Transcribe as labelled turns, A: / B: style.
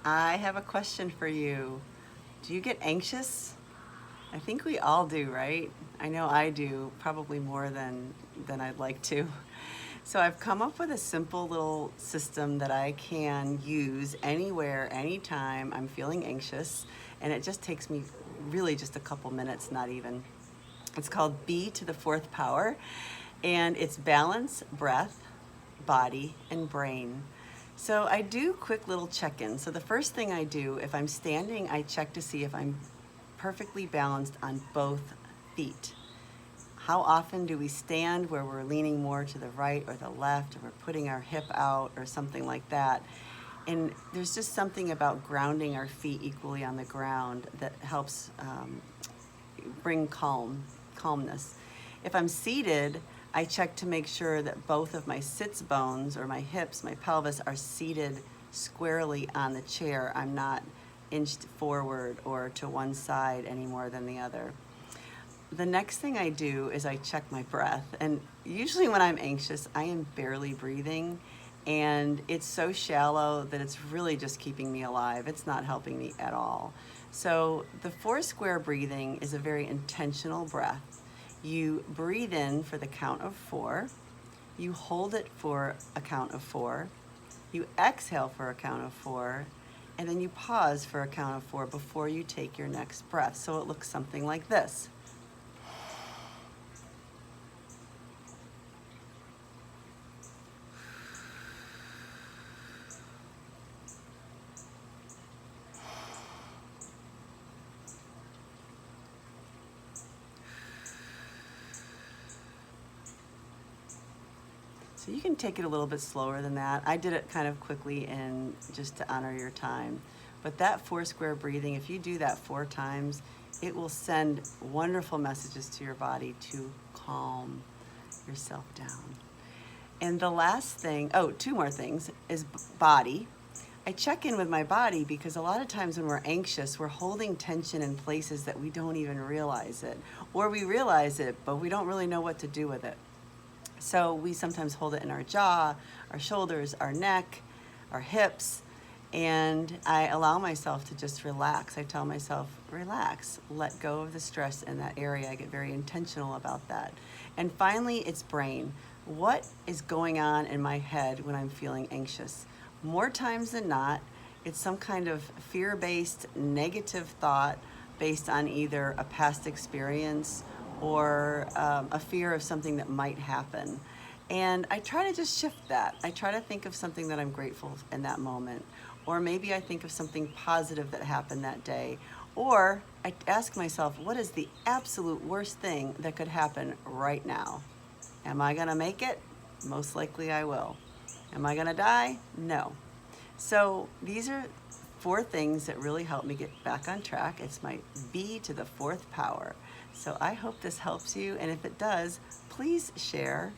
A: I have a question for you. Do you get anxious? I think we all do, right? I know I do, probably more than I'd like to. So I've come up with a simple little system that I can use anywhere, anytime I'm feeling anxious, and it just takes me really just a couple minutes, not even. It's called B to the fourth power, and it's balance, breath, body, and brain. So I do quick little check-ins. So the first thing I do, if I'm standing, I check to see if I'm perfectly balanced on both feet. How often do we stand where we're leaning more to the right or the left, or we're putting our hip out or something like that? And there's just something about grounding our feet equally on the ground that helps bring calmness. If I'm seated, I check to make sure that both of my sits bones or my hips, my pelvis are seated squarely on the chair. I'm not inched forward or to one side any more than the other. The next thing I do is I check my breath. And usually when I'm anxious, I am barely breathing, and it's so shallow that it's really just keeping me alive. It's not helping me at all. So the four square breathing is a very intentional breath. You breathe in for the count of 4. You hold it for a count of 4. You exhale for a count of 4. And then you pause for a count of 4 before you take your next breath. So it looks something like this. So you can take it a little bit slower than that. I did it kind of quickly and just to honor your time. But that four square breathing, if you do that 4 times, it will send wonderful messages to your body to calm yourself down. And the last thing, 2 more things, is body. I check in with my body because a lot of times when we're anxious, we're holding tension in places that we don't even realize it. Or we realize it, but we don't really know what to do with it. So we sometimes hold it in our jaw, our shoulders, our neck, our hips, and I allow myself to just relax. I tell myself, relax, let go of the stress in that area. I get very intentional about that. And finally, it's brain. What is going on in my head when I'm feeling anxious? More times than not, it's some kind of fear-based negative thought based on either a past experience or a fear of something that might happen. And I try to just shift that. I try to think of something that I'm grateful in that moment. Or maybe I think of something positive that happened that day. Or I ask myself, what is the absolute worst thing that could happen right now? Am I gonna make it? Most likely I will. Am I gonna die? No. So these are 4 things that really help me get back on track. It's my B to the fourth power. So I hope this helps you, and if it does, please share.